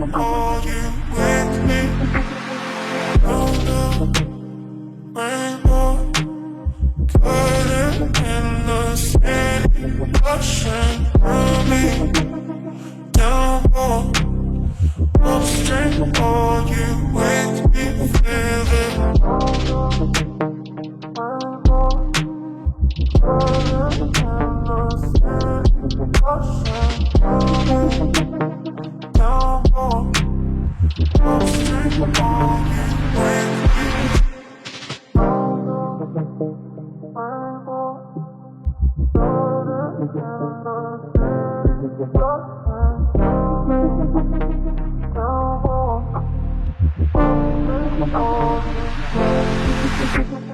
Are you with me? Round up, rainbow, floating in the city, ocean, running down more. Upstream, are you with me? Feel it. Thank you.